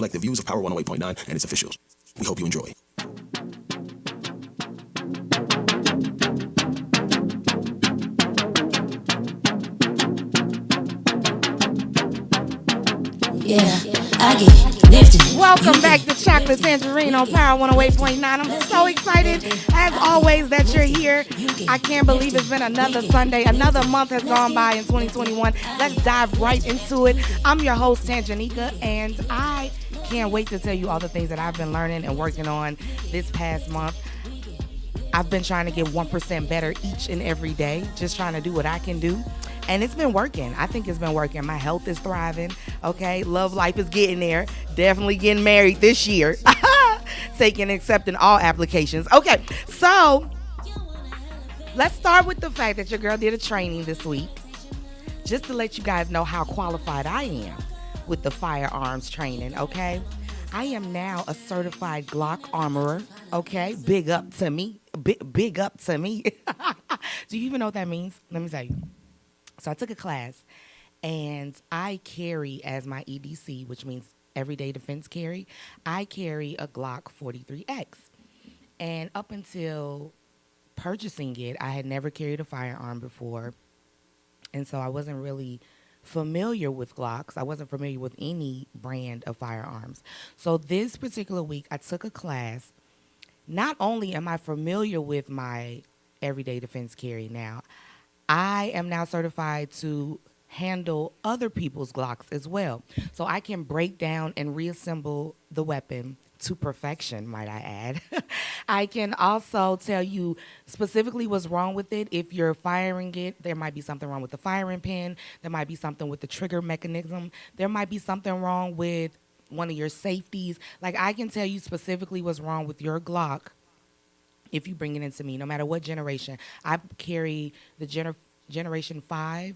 reflect the views of Power 108.9 and its officials. We hope you enjoy. Yeah, I get lifted. Welcome back to Chocolate Tangerine on Power 108.9. I'm so excited, as always, that you're here. I can't believe it's been another Sunday. Another month has gone by in 2021. Let's dive right into it. I'm your host, Tanjanika, and I can't wait to tell you all the things that I've been learning and working on this past month. I've been trying to get 1% better each and every day, just trying to do what I can do. And it's been working. I think it's been working. My health is thriving. Okay. Love life is getting there. Definitely getting married this year. Accepting all applications. Okay. So let's start with the fact that your girl did a training this week. Just to let you guys know how qualified I am with the firearms training. Okay. I am now a certified Glock armorer. Okay. Big up to me. Big up to me. Do you even know what that means? Let me tell you. So I took a class, and I carry as my EDC, which means everyday defense carry, I carry a Glock 43X. And up until purchasing it, I had never carried a firearm before. And so I wasn't really familiar with Glocks. I wasn't familiar with any brand of firearms. So this particular week, I took a class. Not only am I familiar with my everyday defense carry now, I am now certified to handle other people's Glocks as well. So I can break down and reassemble the weapon to perfection, might I add. I can also tell you specifically what's wrong with it. If you're firing it, there might be something wrong with the firing pin. There might be something with the trigger mechanism. There might be something wrong with one of your safeties. Like, I can tell you specifically what's wrong with your Glock if you bring it into me, no matter what generation. I carry the Generation 5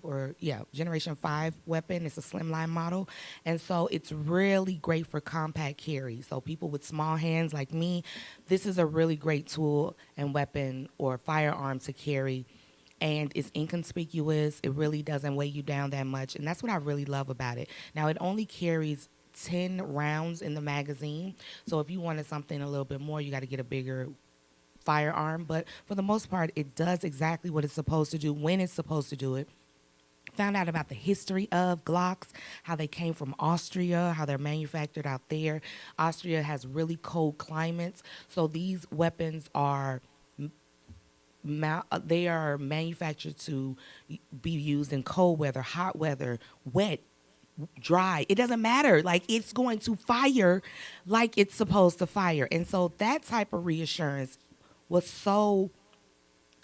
Generation 5 weapon. It's a slimline model. And so it's really great for compact carry. So people with small hands like me, this is a really great tool and weapon or firearm to carry. And it's inconspicuous. It really doesn't weigh you down that much. And that's what I really love about it. Now, it only carries 10 rounds in the magazine. So if you wanted something a little bit more, you got to get a bigger firearm, but for the most part, it does exactly what it's supposed to do when it's supposed to do it. Found out about the history of Glocks, how they came from Austria, how they're manufactured out there. Austria has really cold climates, so these weapons are manufactured to be used in cold weather, hot weather, wet, dry. It doesn't matter. Like, it's going to fire like it's supposed to fire. And so that type of reassurance was so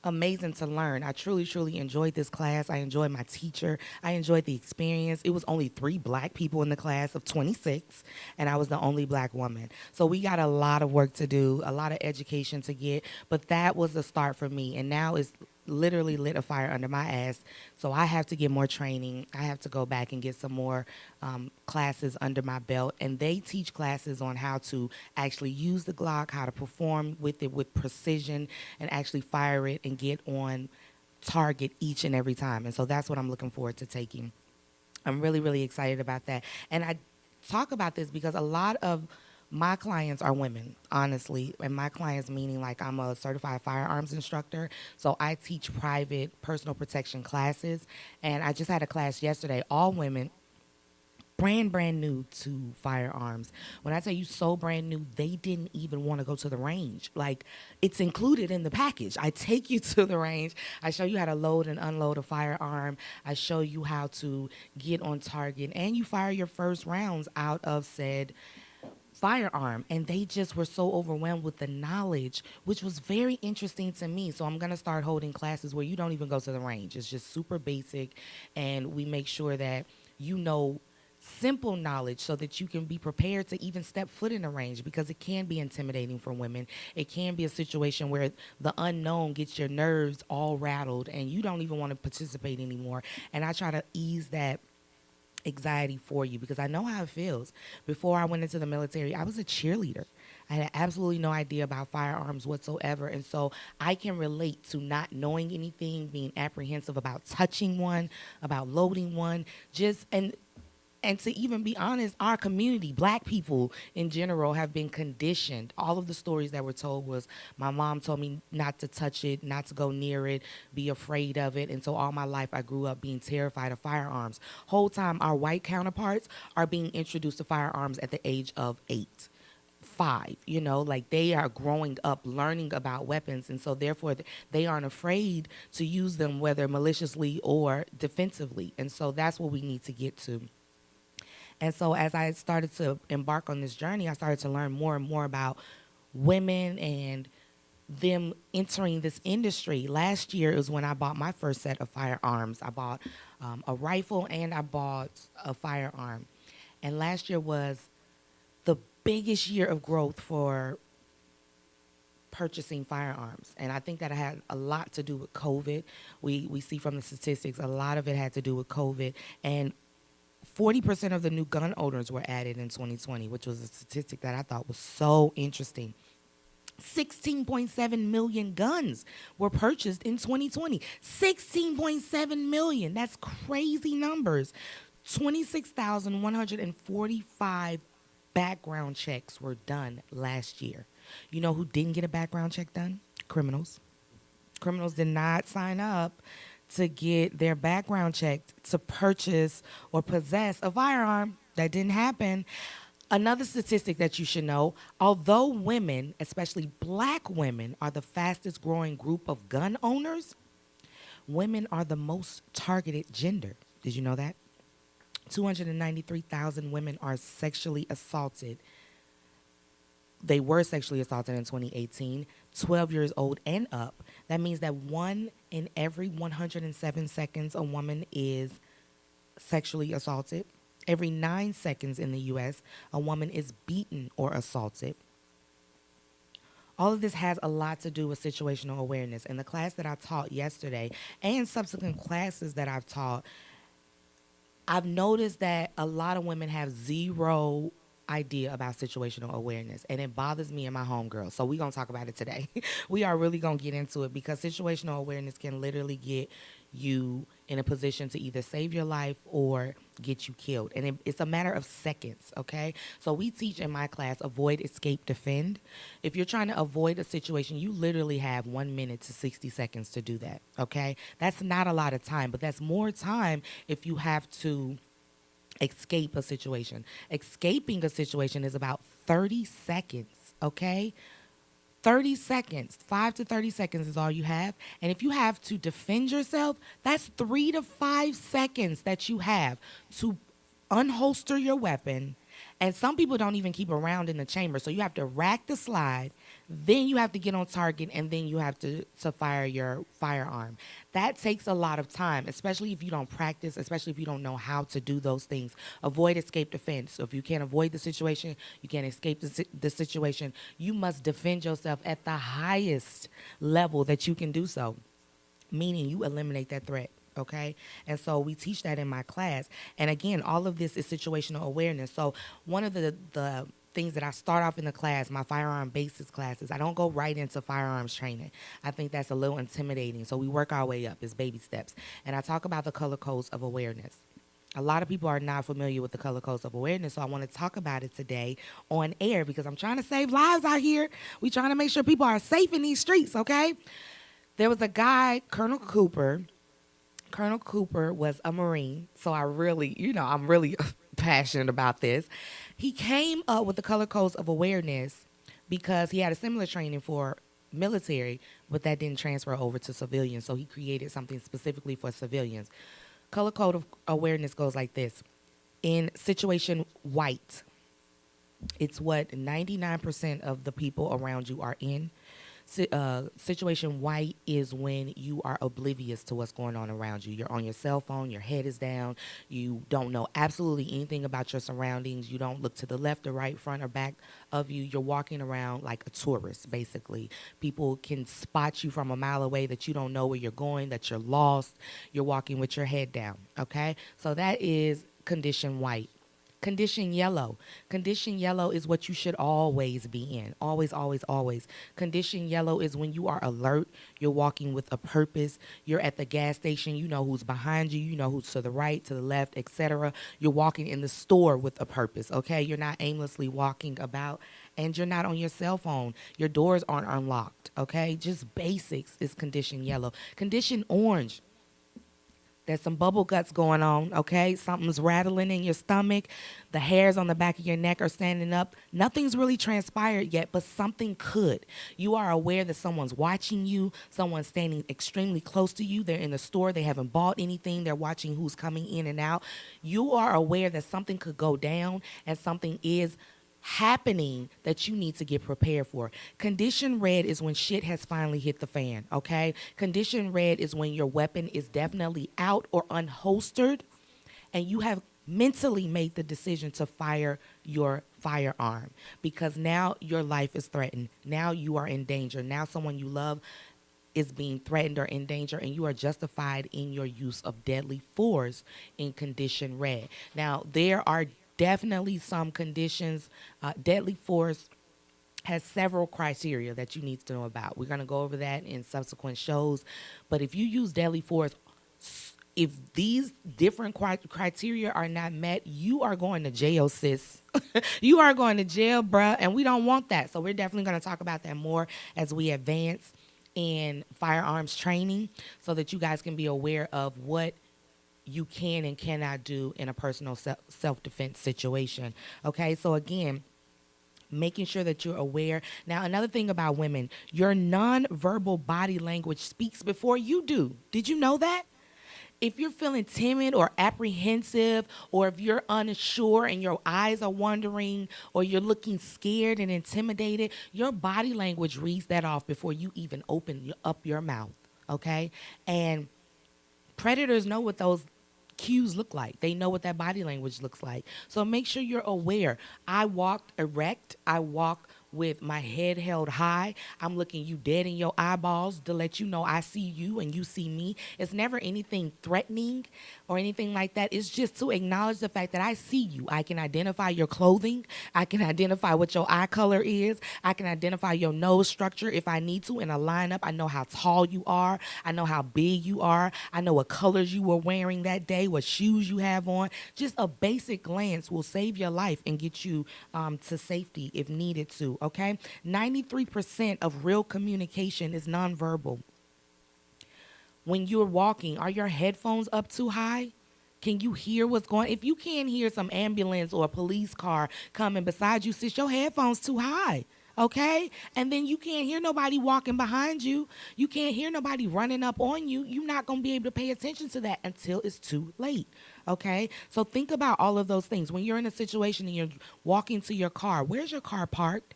amazing to learn. I truly, truly enjoyed this class. I enjoyed my teacher. I enjoyed the experience. It was only 3 black people in the class of 26, and I was the only black woman. So we got a lot of work to do, a lot of education to get, but that was the start for me. And now it's literally lit a fire under my ass. So I have to get more training. I have to go back and get some more classes under my belt. And they teach classes on how to actually use the Glock, how to perform with it with precision, and actually fire it and get on target each and every time. And so that's what I'm looking forward to taking. I'm really, really excited about that. And I talk about this because a lot of my clients are women, honestly, and my clients meaning like I'm a certified firearms instructor, so I teach private personal protection classes, and I just had a class yesterday, all women, brand new to firearms. When I tell you so brand new, they didn't even want to go to the range. Like, it's included in the package. I take you to the range. I show you how to load and unload a firearm. I show you how to get on target, and you fire your first rounds out of said firearm. And they just were so overwhelmed with the knowledge, which was very interesting to me. So I'm going to start holding classes where you don't even go to the range. It's just super basic, and we make sure that you know simple knowledge so that you can be prepared to even step foot in the range, because it can be intimidating for women. It can be a situation where the unknown gets your nerves all rattled and you don't even want to participate anymore. And I try to ease that anxiety for you, because I know how it feels. Before I went into the military, I was a cheerleader. I had absolutely no idea about firearms whatsoever. And so I can relate to not knowing anything, being apprehensive about touching one, about loading one, and And to even be honest, our community, black people in general, have been conditioned. All of the stories that were told was my mom told me not to touch it, not to go near it, be afraid of it. And so all my life I grew up being terrified of firearms. Whole time our white counterparts are being introduced to firearms at the age of 8. 5, like they are growing up learning about weapons, and so therefore they aren't afraid to use them, whether maliciously or defensively. And so that's what we need to get to. And so as I started to embark on this journey, I started to learn more and more about women and them entering this industry. Last year is when I bought my first set of firearms. I bought a rifle and I bought a firearm. And last year was the biggest year of growth for purchasing firearms. And I think that it had a lot to do with COVID. We see from the statistics, a lot of it had to do with COVID. And 40% of the new gun owners were added in 2020, which was a statistic that I thought was so interesting. 16.7 million guns were purchased in 2020. 16.7 million. That's crazy numbers. 26,145 background checks were done last year. You know who didn't get a background check done? Criminals. Criminals did not sign up to get their background checked to purchase or possess a firearm. That didn't happen. Another statistic that you should know, although women, especially black women, are the fastest growing group of gun owners, women are the most targeted gender. Did you know that? 293,000 women are sexually assaulted. They were sexually assaulted in 2018, 12 years old and up. That means that 1 in every 107 seconds a woman is sexually assaulted. Every 9 seconds in the U.S., a woman is beaten or assaulted. All of this has a lot to do with situational awareness. In the class that I taught yesterday and subsequent classes that I've taught, I've noticed that a lot of women have zero idea about situational awareness, and it bothers me and my homegirl. So we're going to talk about it today. We are really going to get into it because situational awareness can literally get you in a position to either save your life or get you killed. And it's a matter of seconds, okay? So we teach in my class, avoid, escape, defend. If you're trying to avoid a situation, you literally have 1 minute to 60 seconds to do that, okay? That's not a lot of time, but that's more time if you have to escape a situation. Escaping a situation is about 30 seconds, okay? 30 seconds, 5 to 30 seconds is all you have. And if you have to defend yourself, that's 3 to 5 seconds that you have to unholster your weapon. And some people don't even keep a round in the chamber. So you have to rack the slide, then you have to get on target, and then you have to fire your firearm. That takes a lot of time, especially if you don't practice, especially if you don't know how to do those things. Avoid, escape, defend. So if you can't avoid the situation, you can't escape the situation, you must defend yourself at the highest level that you can do so, meaning you eliminate that threat. Okay? And so we teach that in my class. And again, all of this is situational awareness. So one of the things that I start off in the class, my firearm basics classes, I don't go right into firearms training. I think that's a little intimidating. So we work our way up. It's baby steps. And I talk about the color codes of awareness. A lot of people are not familiar with the color codes of awareness, so I want to talk about it today on air because I'm trying to save lives out here. We're trying to make sure people are safe in these streets, okay? There was a guy, Colonel Cooper. Colonel Cooper was a Marine, so I'm really passionate about this. He came up with the color codes of awareness because he had a similar training for military, but that didn't transfer over to civilians, so he created something specifically for civilians. Color code of awareness goes like this. In situation white, it's what 99% of the people around you are in. Situation white is when you are oblivious to what's going on around you. You're on your cell phone, your head is down, you don't know absolutely anything about your surroundings, you don't look to the left or right, front or back of you. You're walking around like a tourist, basically. People can spot you from a mile away that you don't know where you're going, that you're lost. You're walking with your head down, okay? So that is condition white. Condition yellow. Condition yellow is what you should always be in. Always, always, always. Condition yellow is when you are alert, you're walking with a purpose, you're at the gas station, you know who's behind you, you know who's to the right, to the left, etc. You're walking in the store with a purpose, okay? You're not aimlessly walking about, and you're not on your cell phone. Your doors aren't unlocked, okay? Just basics is condition yellow. Condition orange. There's some bubble guts going on, okay? Something's rattling in your stomach. The hairs on the back of your neck are standing up. Nothing's really transpired yet, but something could. You are aware that someone's watching you. Someone's standing extremely close to you. They're in the store. They haven't bought anything. They're watching who's coming in and out. You are aware that something could go down and something is happening that you need to get prepared for. Condition red is when shit has finally hit the fan, okay? Condition red is when your weapon is definitely out or unholstered and you have mentally made the decision to fire your firearm because now your life is threatened. Now you are in danger. Now someone you love is being threatened or in danger, and you are justified in your use of deadly force in condition red. Now, there are definitely some conditions. Deadly force has several criteria that you need to know about. We're going to go over that in subsequent shows. But if you use deadly force, if these different criteria are not met, you are going to jail, sis. You are going to jail, bruh, and we don't want that. So we're definitely going to talk about that more as we advance in firearms training so that you guys can be aware of what you can and cannot do in a personal self-defense situation. Okay, so again, making sure that you're aware. Now, another thing about women, your nonverbal body language speaks before you do. Did you know that? If you're feeling timid or apprehensive, or if you're unsure and your eyes are wandering, or you're looking scared and intimidated, your body language reads that off before you even open up your mouth, okay? And predators know what those cues look like. They know what that body language looks like. So make sure you're aware. I walked erect. I walk with my head held high. I'm looking you dead in your eyeballs to let you know I see you and you see me. It's never anything threatening or anything like that. It's just to acknowledge the fact that I see you. I can identify your clothing. I can identify what your eye color is. I can identify your nose structure if I need to in a lineup. I know how tall you are. I know how big you are. I know what colors you were wearing that day, what shoes you have on. Just a basic glance will save your life and get you to safety if needed to. Okay, 93% of real communication is nonverbal. When you're walking, are your headphones up too high? Can you hear what's going on? If you can't hear some ambulance or a police car coming beside you, sis, your headphones too high. Okay? And then you can't hear nobody walking behind you. You can't hear nobody running up on you. You're not going to be able to pay attention to that until it's too late. Okay? So think about all of those things. When you're in a situation and you're walking to your car, where's your car parked?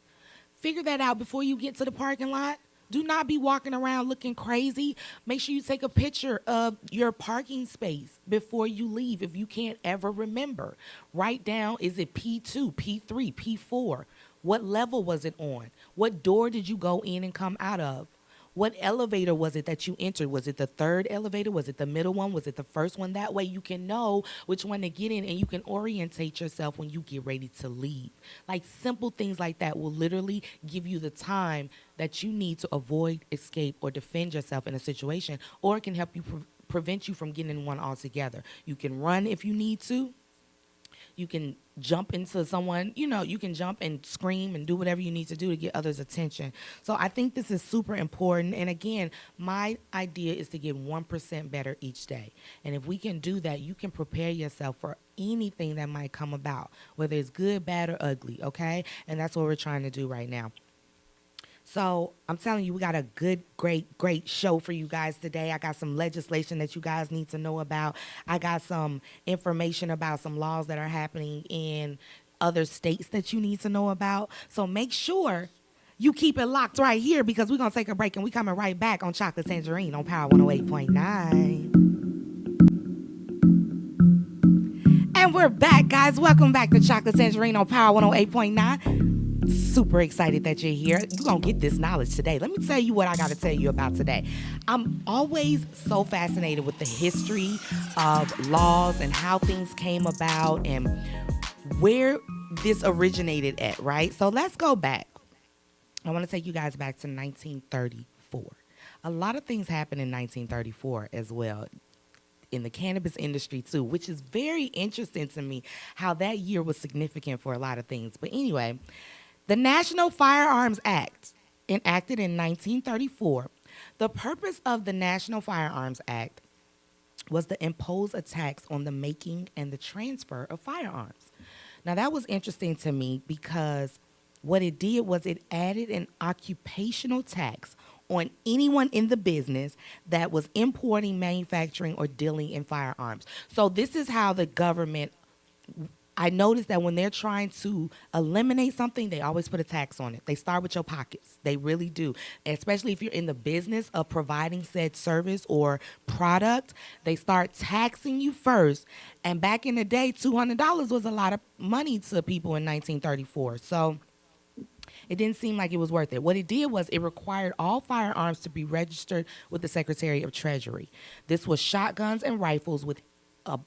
Figure that out before you get to the parking lot. Do not be walking around looking crazy. Make sure you take a picture of your parking space before you leave if you can't ever remember. Write down, is it P2, P3, P4? What level was it on? What door did you go in and come out of? What elevator was it that you entered? Was it the third elevator? Was it the middle one? Was it the first one? That way you can know which one to get in and you can orientate yourself when you get ready to leave. Like simple things like that will literally give you the time that you need to avoid, escape, or defend yourself in a situation, or it can help you prevent you from getting in one altogether. You can run if you need to. You can jump into someone, you can jump and scream and do whatever you need to do to get others' attention. So I think this is super important. And again, my idea is to get 1% better each day. And if we can do that, you can prepare yourself for anything that might come about, whether it's good, bad, or ugly, okay? And that's what we're trying to do right now. So I'm telling you, we got a good, great show for you guys today. I got some legislation that you guys need to know about. I got some information about some laws that are happening in other states that you need to know about. So make sure you keep it locked right here because we're going to take a break and we're coming right back on Chocolate Tangerine on Power 108.9. And we're back, guys. Welcome back to Chocolate Tangerine on Power 108.9. Super excited that you're here. You're going to get this knowledge today. Let me tell you what I got to tell you about today. I'm always so fascinated with the history of laws and how things came about and where this originated at, right? So let's go back. I want to take you guys back to 1934. A lot of things happened in 1934 as well in the cannabis industry too, which is very interesting to me how that year was significant for a lot of things. But anyway, the National Firearms Act, enacted in 1934, the purpose of the National Firearms Act was to impose a tax on the making and the transfer of firearms. Now, that was interesting to me because what it did was it added an occupational tax on anyone in the business that was importing, manufacturing, or dealing in firearms. So this is how the government, I noticed that when they're trying to eliminate something, they always put a tax on it. They start with your pockets. They really do. Especially if you're in the business of providing said service or product, they start taxing you first. And back in the day, $200 was a lot of money to people in 1934. So it didn't seem like it was worth it. What it did was it required all firearms to be registered with the Secretary of Treasury. This was shotguns and rifles with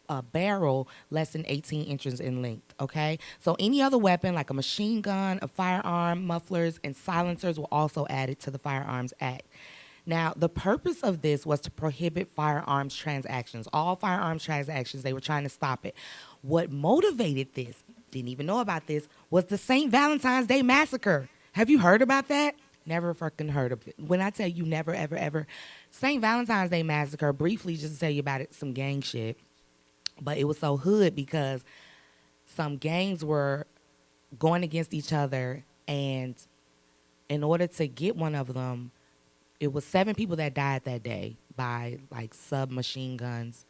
a barrel less than 18 inches in length, okay? So any other weapon like a machine gun, a firearm, mufflers, and silencers were also added to the Firearms Act. Now, the purpose of this was to prohibit firearms transactions. All firearms transactions, they were trying to stop it. What motivated this, didn't even know about this, was the St. Valentine's Day Massacre. Have you heard about that? Never fucking heard of it. When I tell you never, ever, ever. St. Valentine's Day Massacre, briefly just to tell you about it, some gang shit. But it was so hood because some gangs were going against each other, and in order to get one of them, it was 7 people that died that day by like submachine guns.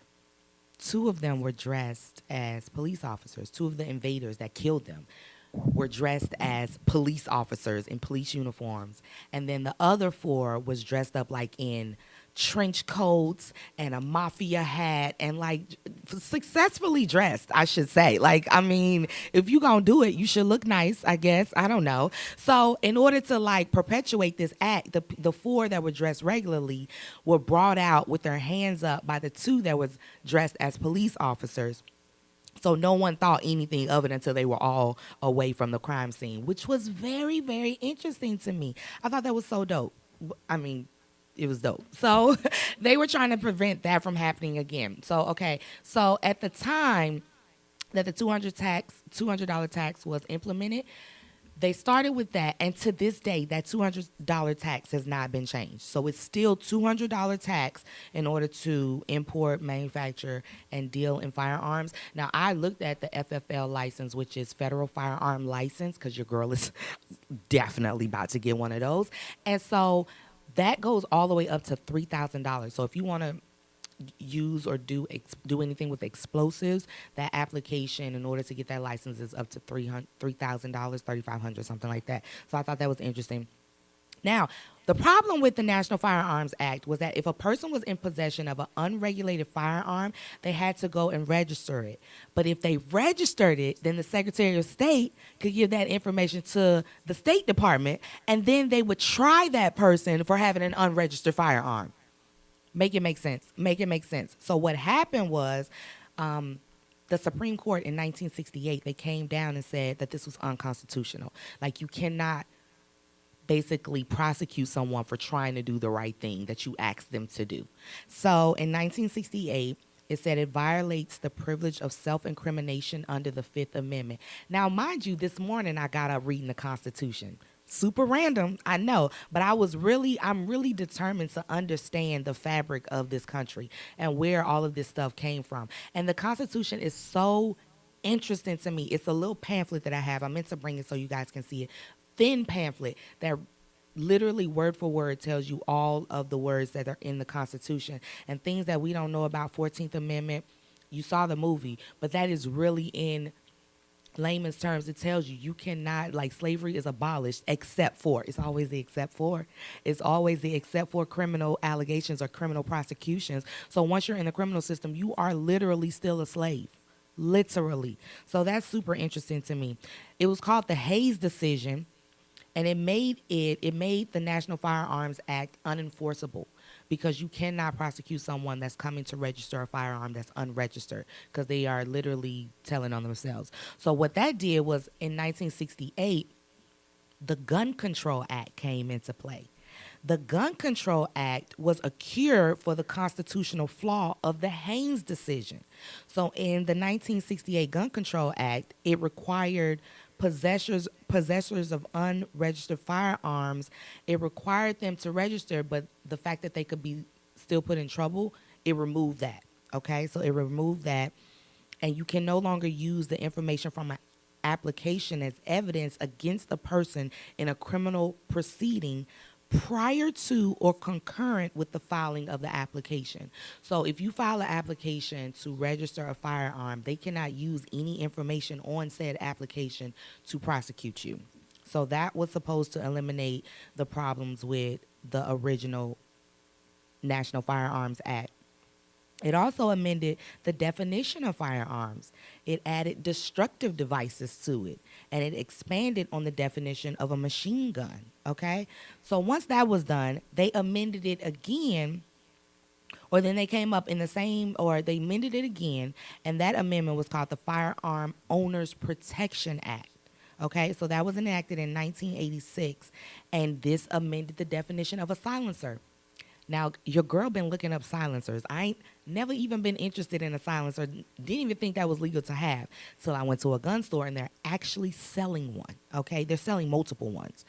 2 of them were dressed as police officers. 2 of the invaders that killed them were dressed as police officers in police uniforms. And then the other 4 was dressed up like in trench coats and a mafia hat and like successfully dressed, I should say. Like, I mean, if you gonna do it, you should look nice, I guess. I don't know. So in order to like perpetuate this act, the 4 that were dressed regularly were brought out with their hands up by the 2 that was dressed as police officers. So no one thought anything of it until they were all away from the crime scene, which was very, very interesting to me. I thought that was so dope. I mean, it was dope. So they were trying to prevent that from happening again. So, okay. So at the time that the $200 tax was implemented, they started with that, and to this day, that $200 tax has not been changed. So it's still $200 tax in order to import, manufacture, and deal in firearms. Now, I looked at the FFL license, which is Federal Firearm License, because your girl is definitely about to get one of those. And so that goes all the way up to $3,000. So if you want to use or do anything with explosives, that application in order to get that license is up to $3,000, $3,500, something like that. So I thought that was interesting. Now, the problem with the National Firearms Act was that if a person was in possession of an unregulated firearm, they had to go and register it. But if they registered it, then the Secretary of State could give that information to the State Department, and then they would try that person for having an unregistered firearm. Make it make sense. Make it make sense. So what happened was the Supreme Court in 1968, they came down and said that this was unconstitutional. Like, you cannot basically prosecute someone for trying to do the right thing that you asked them to do. So in 1968, it said it violates the privilege of self-incrimination under the 5th Amendment. Now, mind you, this morning I got up reading the Constitution. Super random, I know, but I'm really determined to understand the fabric of this country and where all of this stuff came from. And the Constitution is so interesting to me. It's a little pamphlet that I have. I meant to bring it so you guys can see it. Thin pamphlet that literally word for word tells you all of the words that are in the Constitution and things that we don't know about. 14th Amendment, you saw the movie, but that is really in layman's terms. It tells you cannot, like, slavery is abolished except for, it's always the except for. It's always the except for criminal allegations or criminal prosecutions. So once you're in the criminal system, you are literally still a slave. Literally. So that's super interesting to me. It was called the Hayes decision, and it made the National Firearms Act unenforceable because you cannot prosecute someone that's coming to register a firearm that's unregistered, because they are literally telling on themselves. So what that did was, in 1968, the Gun Control Act came into play. The Gun Control Act was a cure for the constitutional flaw of the Haynes decision. So in the 1968 Gun Control Act, it required possessors of unregistered firearms, it required them to register, but the fact that they could be still put in trouble, it removed that. Okay, so it removed that, and you can no longer use the information from an application as evidence against a person in a criminal proceeding prior to or concurrent with the filing of the application. So if you file an application to register a firearm, they cannot use any information on said application to prosecute you. So that was supposed to eliminate the problems with the original National Firearms Act. It also amended the definition of firearms. It added destructive devices to it, and it expanded on the definition of a machine gun, okay? So once that was done, they amended it again, or then they came up in the same, or they amended it again, and that amendment was called the Firearm Owners Protection Act. Okay, so that was enacted in 1986, and this amended the definition of a silencer. Now, your girl been looking up silencers. I ain't never even been interested in a silencer. Didn't even think that was legal to have. Till I went to a gun store and they're actually selling one. Okay, they're selling multiple ones.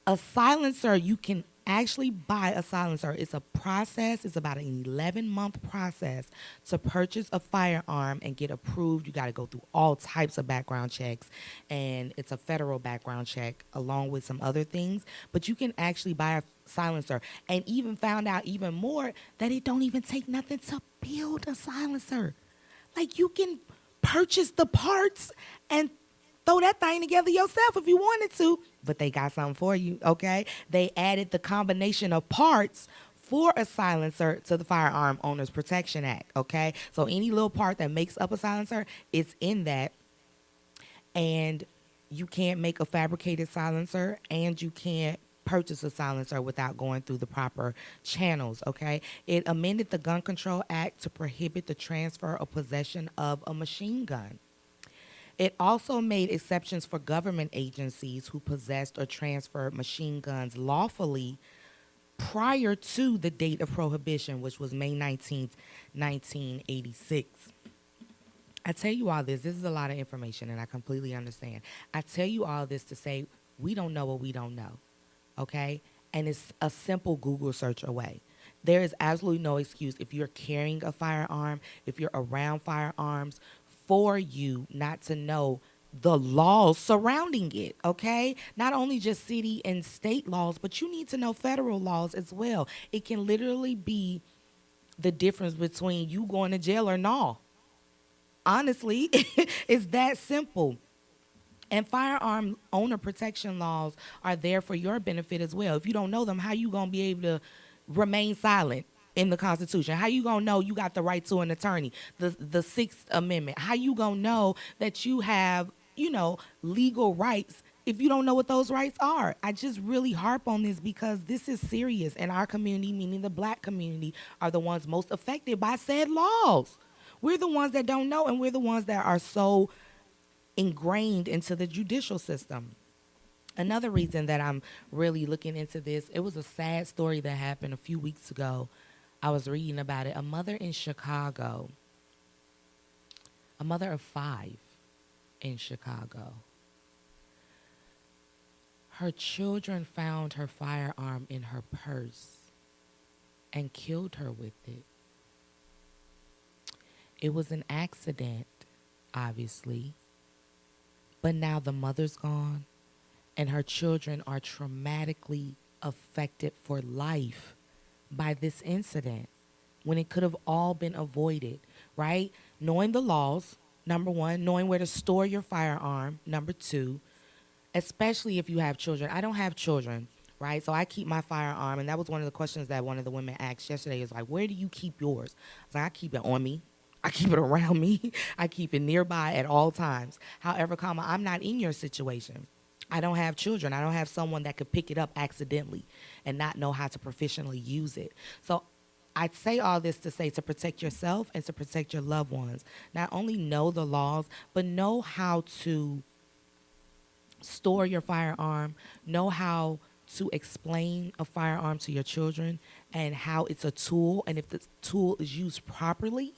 A silencer, you can actually buy a silencer. It's a process. It's about an 11-month process to purchase a firearm and get approved. You got to go through all types of background checks, and it's a federal background check along with some other things. But you can actually buy a silencer, and even found out even more that it don't even take nothing to build a silencer. Like, you can purchase the parts and throw that thing together yourself if you wanted to, but they got something for you, okay? They added the combination of parts for a silencer to the Firearm Owners Protection Act, okay? So any little part that makes up a silencer, it's in that. And you can't make a fabricated silencer, and you can't purchase a silencer without going through the proper channels, okay? It amended the Gun Control Act to prohibit the transfer or possession of a machine gun. It also made exceptions for government agencies who possessed or transferred machine guns lawfully prior to the date of prohibition, which was May 19th, 1986. I tell you all this. This is a lot of information, and I completely understand. I tell you all this to say we don't know what we don't know, okay? And it's a simple Google search away. There is absolutely no excuse if you're carrying a firearm, if you're around firearms, for you not to know the laws surrounding it, okay? Not only just city and state laws, but you need to know federal laws as well. It can literally be the difference between you going to jail or not. Honestly, it's that simple. And firearm owner protection laws are there for your benefit as well. If you don't know them, how you going to be able to remain silent in the Constitution? How you gonna know you got the right to an attorney? The Sixth Amendment. How you gonna know that you have, legal rights if you don't know what those rights are? I just really harp on this because this is serious, and our community, meaning the Black community, are the ones most affected by said laws. We're the ones that don't know, and we're the ones that are so ingrained into the judicial system. Another reason that I'm really looking into this, it was a sad story that happened a few weeks ago. I was reading about it. A mother in Chicago, a mother of 5 in Chicago. Her children found her firearm in her purse and killed her with it. It was an accident, obviously, but now the mother's gone, and her children are traumatically affected for life by this incident, when it could have all been avoided, right? Knowing the laws, number one, knowing where to store your firearm, number two, especially if you have children. I don't have children, right? So I keep my firearm, and that was one of the questions that one of the women asked yesterday, is like, where do you keep yours? I was like, I keep it on me. I keep it around me. I keep it nearby at all times. However, I'm not in your situation. I don't have children. I don't have someone that could pick it up accidentally and not know how to proficiently use it. So I'd say all this to say to protect yourself and to protect your loved ones. Not only know the laws, but know how to store your firearm, know how to explain a firearm to your children and how it's a tool. And if the tool is used properly,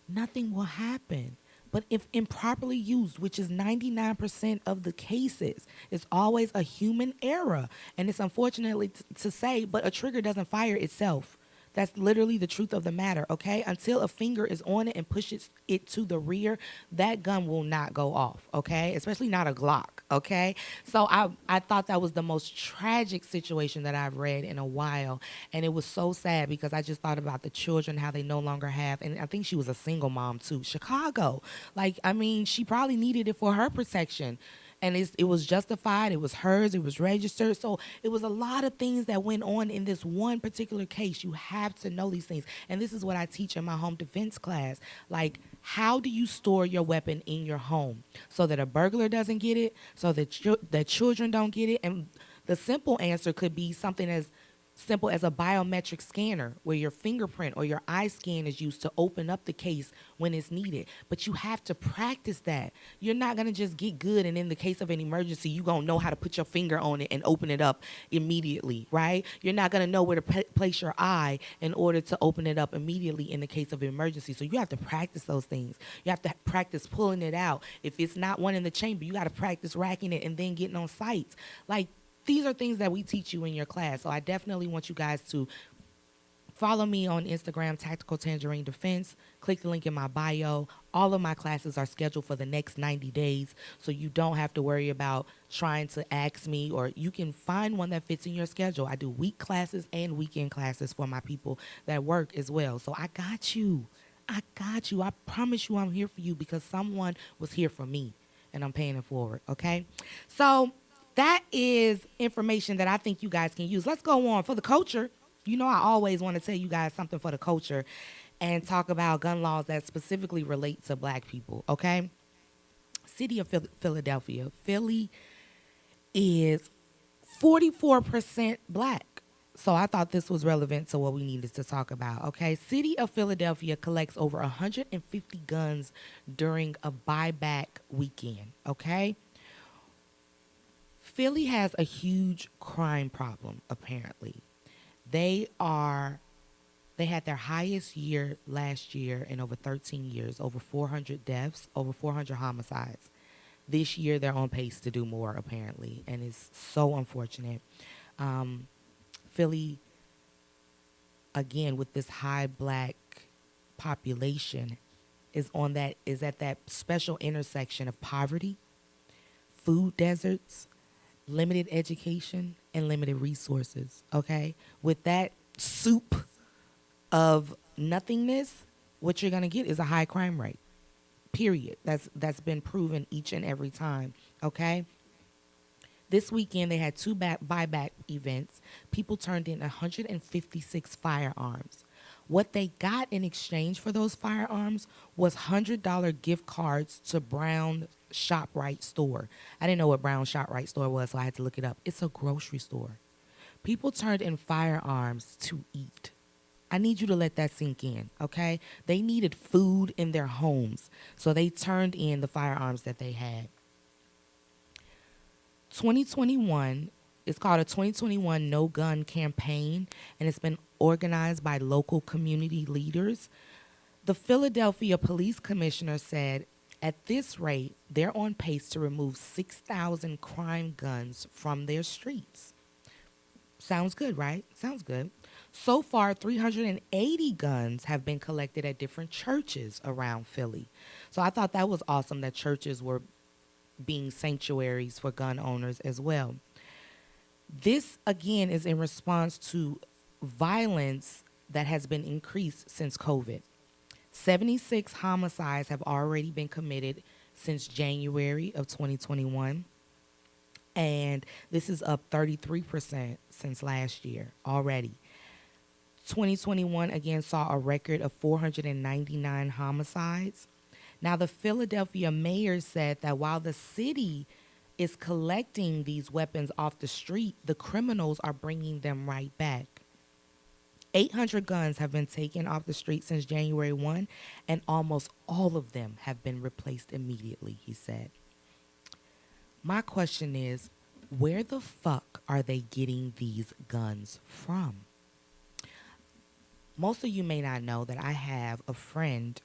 nothing will happen. But if improperly used, which is 99% of the cases, it's always a human error. And it's unfortunately to say, but a trigger doesn't fire itself. That's literally the truth of the matter, okay? Until a finger is on it and pushes it to the rear, that gun will not go off, okay? Especially not a Glock, okay? So I thought that was the most tragic situation that I've read in a while. And it was so sad because I just thought about the children, how they no longer have, and I think she was a single mom too, Chicago. Like, I mean, she probably needed it for her protection. And it was justified. It was hers. It was registered. So it was a lot of things that went on in this one particular case. You have to know these things. And this is what I teach in my home defense class. Like, how do you store your weapon in your home so that a burglar doesn't get it, so that children don't get it? And the simple answer could be something as simple as a biometric scanner where your fingerprint or your eye scan is used to open up the case when it's needed. But you have to practice that. You're not going to just get good and in the case of an emergency, you're going to know how to put your finger on it and open it up immediately, right? You're not going to know where to place your eye in order to open it up immediately in the case of an emergency. So you have to practice those things. You have to practice pulling it out. If it's not one in the chamber, you got to practice racking it and then getting on sights. Like, these are things that we teach you in your class. So I definitely want you guys to follow me on Instagram, Tactical Tangerine Defense. Click the link in my bio. All of my classes are scheduled for the next 90 days, so you don't have to worry about trying to ask me, or you can find one that fits in your schedule. I do week classes and weekend classes for my people that work as well. So I got you. I got you. I promise you I'm here for you because someone was here for me, and I'm paying it forward, okay? So that is information that I think you guys can use. Let's go on for the culture. You know, I always want to tell you guys something for the culture and talk about gun laws that specifically relate to black people, okay? City of Philadelphia. Philly is 44% black. So I thought this was relevant to what we needed to talk about, okay? City of Philadelphia collects over 150 guns during a buyback weekend, okay? Philly has a huge crime problem, apparently. They had their highest year last year in over 13 years, over 400 deaths, over 400 homicides. This year, they're on pace to do more, apparently, and it's so unfortunate. Philly, again, with this high black population, is at that special intersection of poverty, food deserts, limited education, and limited resources, okay? With that soup of nothingness, what you're going to get is a high crime rate, period. That's been proven each and every time, okay? This weekend, they had two buyback events. People turned in 156 firearms. What they got in exchange for those firearms was $100 gift cards to Brown ShopRite store. I didn't know what Brown ShopRite store was, so I had to look it up. It's a grocery store. People turned in firearms to eat. I need you to let that sink in, okay? They needed food in their homes, so they turned in the firearms that they had. 2021, it's called a 2021 No Gun campaign, and it's been organized by local community leaders. The Philadelphia Police Commissioner said, at this rate, they're on pace to remove 6,000 crime guns from their streets. Sounds good, right? Sounds good. So far, 380 guns have been collected at different churches around Philly. So I thought that was awesome that churches were being sanctuaries for gun owners as well. This, again, is in response to violence that has been increased since COVID. 76 homicides have already been committed since January of 2021. And this is up 33% since last year already. 2021, again, saw a record of 499 homicides. Now, the Philadelphia mayor said that while the city is collecting these weapons off the street, the criminals are bringing them right back. 800 guns have been taken off the street since January 1, and almost all of them have been replaced immediately, he said. My question is, where the fuck are they getting these guns from? Most of you may not know that I have a friend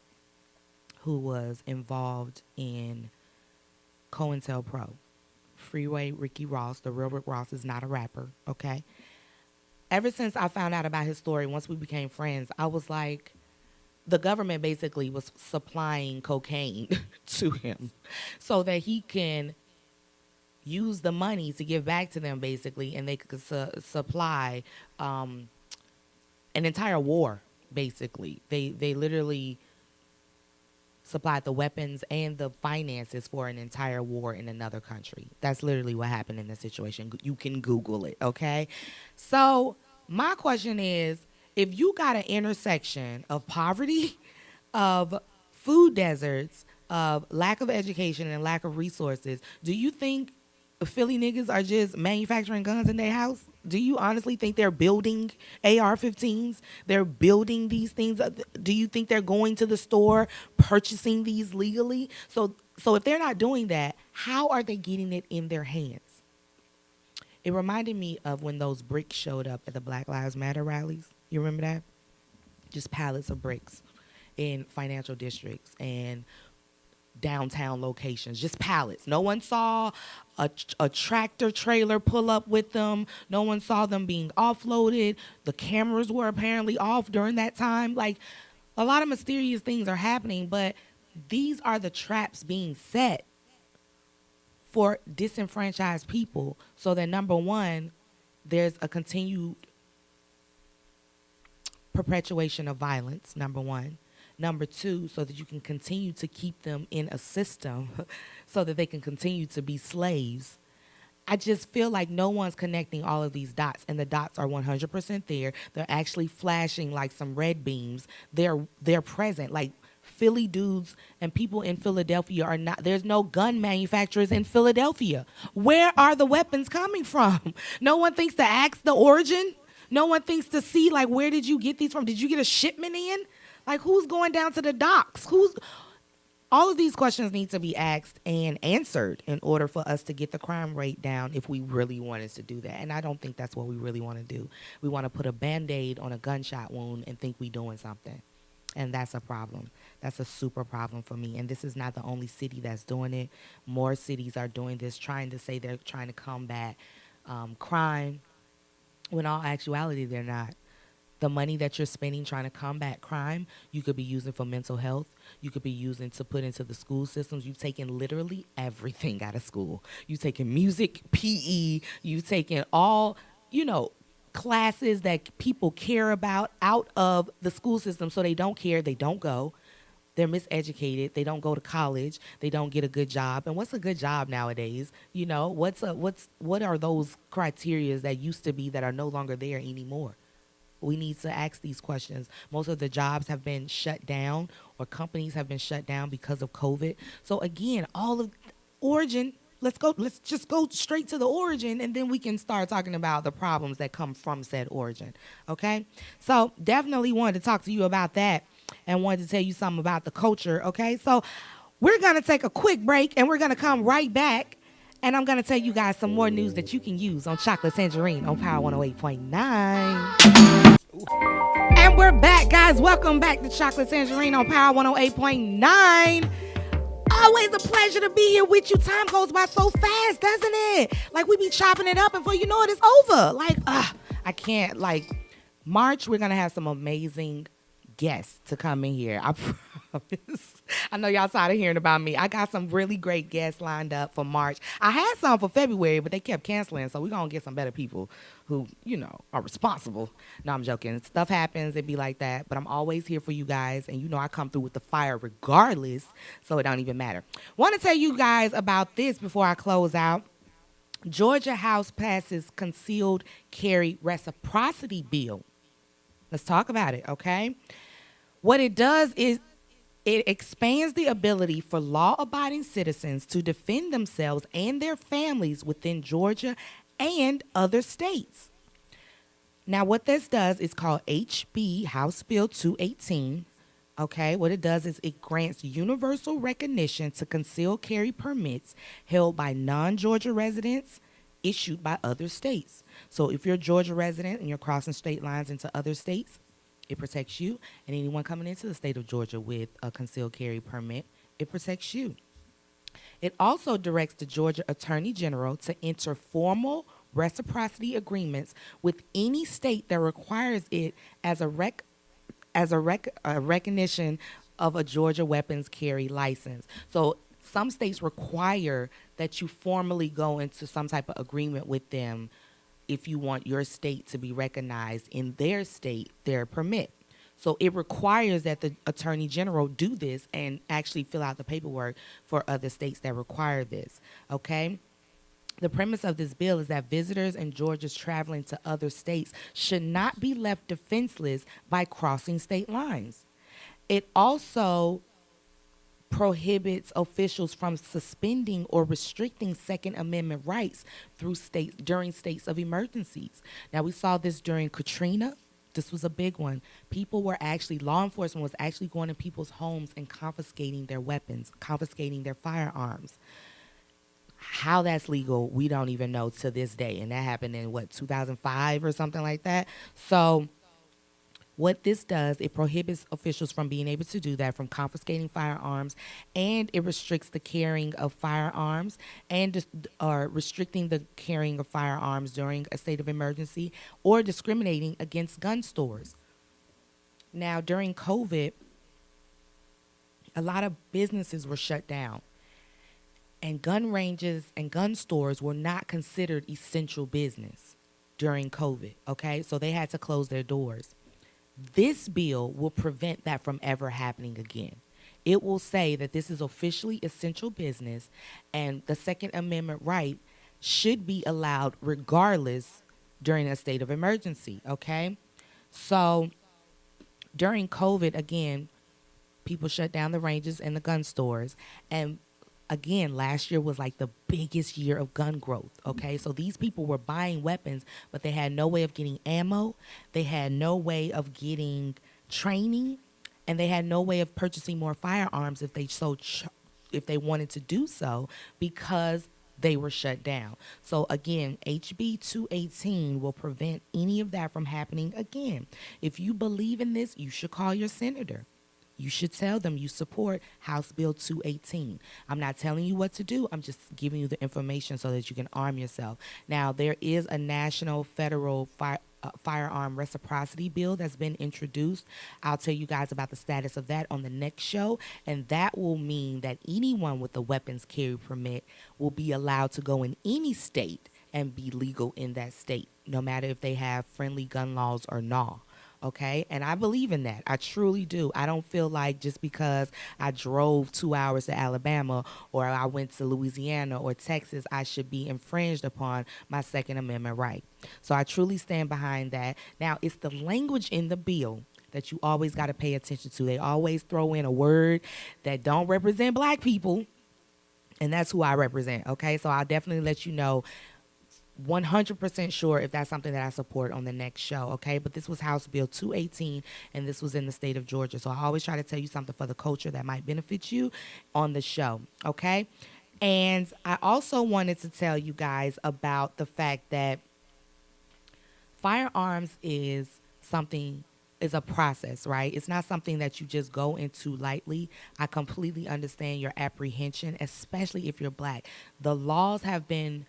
who was involved in COINTELPRO. Freeway Ricky Ross, the real Rick Ross, is not a rapper, okay? Ever since I found out about his story, once we became friends, I was like, the government basically was supplying cocaine to him so that he can use the money to give back to them, basically, and they could supply an entire war, basically. They literally supplied the weapons and the finances for an entire war in another country. That's literally what happened in this situation. You can Google it, okay? So my question is, if you got an intersection of poverty, of food deserts, of lack of education and lack of resources, do you think Philly niggas are just manufacturing guns in their house? Do you honestly think they're building AR-15s? They're building these things? Do you think they're going to the store, purchasing these legally? So if they're not doing that, how are they getting it in their hands? It reminded me of when those bricks showed up at the Black Lives Matter rallies. You remember that? Just pallets of bricks in financial districts and downtown locations, just pallets. No one saw a tractor trailer pull up with them. No one saw them being offloaded. The cameras were apparently off during that time. Like, a lot of mysterious things are happening, but these are the traps being set for disenfranchised people so that, number one, there's a continued perpetuation of violence, number one. Number two, so that you can continue to keep them in a system so that they can continue to be slaves. I just feel like no one's connecting all of these dots, and the dots are 100% there. They're actually flashing like some red beams. They're present. Like, Philly dudes and people in Philadelphia are not, there's no gun manufacturers in Philadelphia. Where are the weapons coming from? No one thinks to ask the origin. No one thinks to see, like, where did you get these from? Did you get a shipment in? Like, who's going down to the docks? All of these questions need to be asked and answered in order for us to get the crime rate down if we really wanted to do that. And I don't think that's what we really want to do. We want to put a Band-Aid on a gunshot wound and think we're doing something. And that's a problem. That's a super problem for me. And this is not the only city that's doing it. More cities are doing this, trying to say they're trying to combat crime, when in all actuality they're not. The money that you're spending trying to combat crime, you could be using for mental health. You could be using to put into the school systems. You've taken literally everything out of school. You've taken music, PE. You've taken all, classes that people care about out of the school system. So they don't care. They don't go. They're miseducated. They don't go to college. They don't get a good job. And what's a good job nowadays? What are those criteria that used to be that are no longer there anymore? We need to ask these questions. Most of the jobs have been shut down, or companies have been shut down because of COVID. So again, all of origin, let's just go straight to the origin, and then we can start talking about the problems that come from said origin. Okay? So definitely wanted to talk to you about that and wanted to tell you something about the culture. Okay? So we're going to take a quick break, and we're going to come right back. And I'm going to tell you guys some more news that you can use on Chocolate Tangerine on Power 108.9. And we're back, guys. Welcome back to Chocolate Tangerine on Power 108.9. Always a pleasure to be here with you. Time goes by so fast, doesn't it? Like, we be chopping it up, and before you know it, it's over. Like, I can't. Like, March, we're going to have some amazing guests to come in here. I promise. I know y'all tired of hearing about me. I got some really great guests lined up for March. I had some for February, but they kept canceling, so we're going to get some better people who, are responsible. No, I'm joking. Stuff happens. It be like that, but I'm always here for you guys, and I come through with the fire regardless, so it don't even matter. Want to tell you guys about this before I close out. Georgia House passes concealed carry reciprocity bill. Let's talk about it, okay? What it does is it expands the ability for law-abiding citizens to defend themselves and their families within Georgia and other states. Now, what this does is called HB House Bill 218. Okay, what it does is it grants universal recognition to concealed carry permits held by non-Georgia residents issued by other states. So if you're a Georgia resident and you're crossing state lines into other states, it protects you. And anyone coming into the state of Georgia with a concealed carry permit, it protects you. It also directs the Georgia Attorney General to enter formal reciprocity agreements with any state that requires it as a recognition of a Georgia weapons carry license. So some states require that you formally go into some type of agreement with them if you want your state to be recognized in their state, their permit. So it requires that the Attorney General do this and actually fill out the paperwork for other states that require this, okay? The premise of this bill is that visitors and Georgians traveling to other states should not be left defenseless by crossing state lines. It also prohibits officials from suspending or restricting Second Amendment rights during states of emergencies. Now, we saw this during Katrina. This was a big one. Law enforcement was actually going to people's homes and confiscating their weapons, confiscating their firearms. How that's legal, we don't even know to this day. And that happened in, 2005 or something like that? So what this does, it prohibits officials from being able to do that, from confiscating firearms, and it restricts the carrying of firearms or restricting the carrying of firearms during a state of emergency or discriminating against gun stores. Now, during COVID, a lot of businesses were shut down, and gun ranges and gun stores were not considered essential business during COVID, okay? So they had to close their doors. This bill will prevent that from ever happening again. It will say that this is officially essential business, and the Second Amendment right should be allowed regardless during a state of emergency, okay? So during COVID, again, people shut down the ranges and the gun stores, and again, last year was like the biggest year of gun growth, okay? So these people were buying weapons, but they had no way of getting ammo. They had no way of getting training, and they had no way of purchasing more firearms if they wanted to do so, because they were shut down. So again, HB 218 will prevent any of that from happening again. If you believe in this, you should call your senator. You should tell them you support House Bill 218. I'm not telling you what to do. I'm just giving you the information so that you can arm yourself. Now, there is a national federal firearm reciprocity bill that's been introduced. I'll tell you guys about the status of that on the next show. And that will mean that anyone with a weapons carry permit will be allowed to go in any state and be legal in that state, no matter if they have friendly gun laws or not. Okay, and I believe in that. I truly do. I don't feel like just because I drove 2 hours to Alabama or I went to Louisiana or Texas, I should be infringed upon my Second Amendment right. So I truly stand behind that. Now, it's the language in the bill that you always got to pay attention to. They always throw in a word that don't represent black people, and that's who I represent. Okay, so I'll definitely let you know 100% sure if that's something that I support on the next show, okay? But this was House Bill 218, and this was in the state of Georgia. So I always try to tell you something for the culture that might benefit you on the show, okay? And I also wanted to tell you guys about the fact that firearms is a process, right? It's not something that you just go into lightly. I completely understand your apprehension, especially if you're black. The laws have been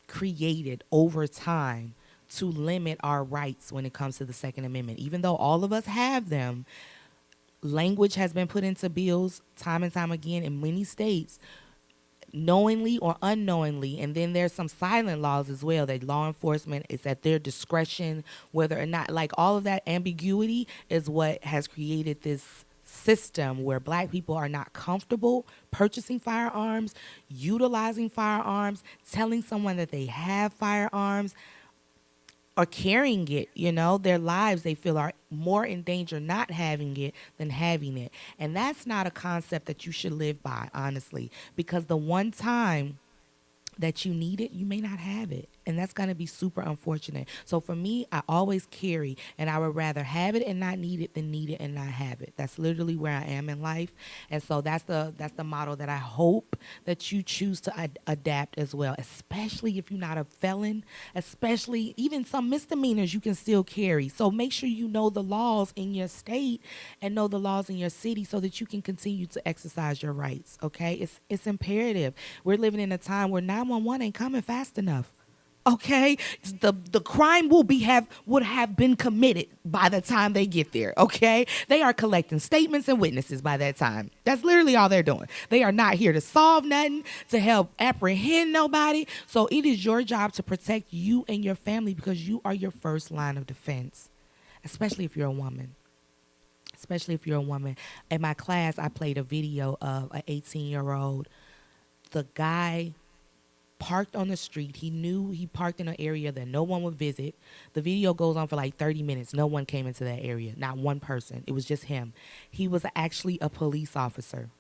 created over time to limit our rights when it comes to the Second Amendment. Even though all of us have them, language has been put into bills time and time again in many states, knowingly or unknowingly. And then there's some silent laws as well that law enforcement is at their discretion, whether or not, like, all of that ambiguity is what has created this system where black people are not comfortable purchasing firearms, utilizing firearms, telling someone that they have firearms, or carrying it. Their lives, they feel, are more in danger not having it than having it. And that's not a concept that you should live by, honestly, because the one time that you need it, you may not have it. and that's going to be super unfortunate. So for me, I always carry, and I would rather have it and not need it than need it and not have it. That's literally where I am in life, and so that's the model that I hope that you choose to adapt as well, especially if you're not a felon, especially even some misdemeanors you can still carry. So make sure you know the laws in your state and know the laws in your city so that you can continue to exercise your rights, okay? It's imperative. We're living in a time where 911 ain't coming fast enough. Okay, the crime would have been committed by the time they get there. Okay, they are collecting statements and witnesses by that time. That's literally all they're doing. They are not here to solve nothing, to help apprehend nobody. So it is your job to protect you and your family because you are your first line of defense, especially if you're a woman. Especially if you're a woman. In my class, I played a video of an 18-year-old. The guy parked on the street. He knew he parked in an area that no one would visit. The video goes on for like 30 minutes. No one came into that area. Not one person. It was just him. He was actually a police officer.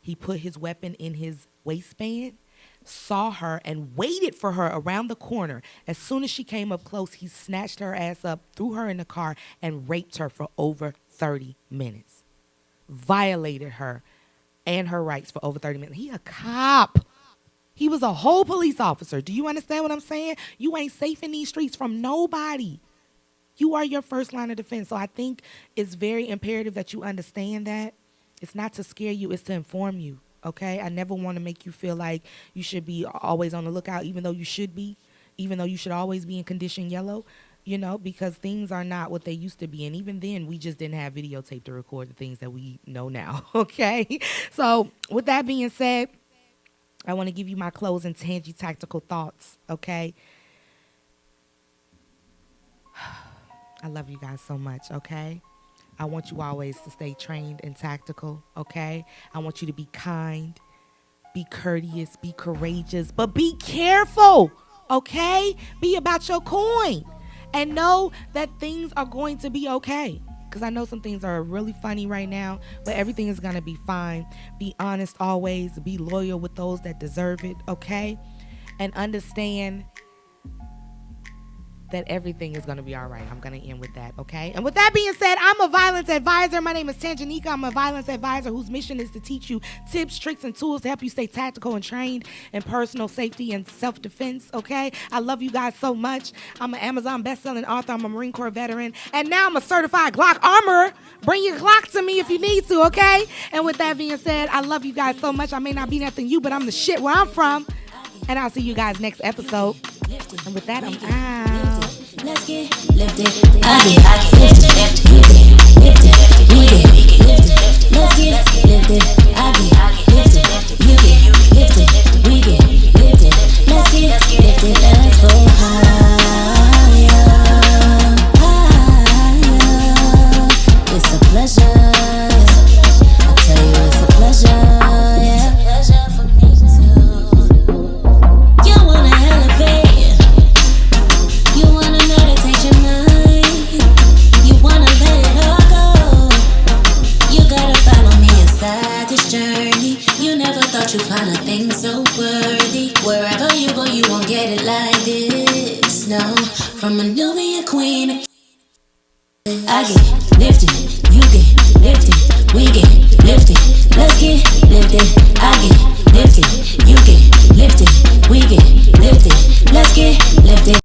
He put his weapon in his waistband, saw her, and waited for her around the corner. As soon as she came up close, he snatched her ass up, threw her in the car, and raped her for over 30 minutes. Violated her and her rights for over 30 minutes. He a cop. He was a whole police officer. Do you understand what I'm saying? You ain't safe in these streets from nobody. You are your first line of defense. So I think it's very imperative that you understand that. It's not to scare you. It's to inform you, okay? I never want to make you feel like you should be always on the lookout, even though you should be, even though you should always be in condition yellow, you know, because things are not what they used to be. And even then, we just didn't have videotape to record the things that we know now, okay? So with that being said, I want to give you my closing tangy tactical thoughts, okay? I love you guys so much, okay? I want you always to stay trained and tactical, okay? I want you to be kind, be courteous, be courageous, but be careful, okay? Be about your coin and know that things are going to be okay. Because I know some things are really funny right now, but everything is going to be fine. Be honest always. Be loyal with those that deserve it, okay? And understand that everything is going to be all right. I'm going to end with that, okay? And with that being said, I'm a violence advisor. My name is Tangerine. I'm a violence advisor whose mission is to teach you tips, tricks, and tools to help you stay tactical and trained in personal safety and self-defense, okay? I love you guys so much. I'm an Amazon best-selling author. I'm a Marine Corps veteran. And now I'm a certified Glock armorer. Bring your Glock to me if you need to, okay? And with that being said, I love you guys so much. I may not be nothing you, but I'm the shit where I'm from. And I'll see you guys next episode. And with that, I'm out. Let's get lifted. I get lifted. You get lifted. We get lifted. Let's get lifted. I get lifted. You get lifted. We get lifted. Let's get lifted. Let's go higher. Higher. It's a pleasure. I tell you, it's a pleasure. Yeah. Pleasure for me too. You wanna elevate. You wanna meditate your mind. You wanna let it all go. You gotta follow me inside this journey. You never thought you'd find a thing so worthy. Wherever you go, you won't get it like this. No, from a Nubian queen. I get lifted, you get lifted, we get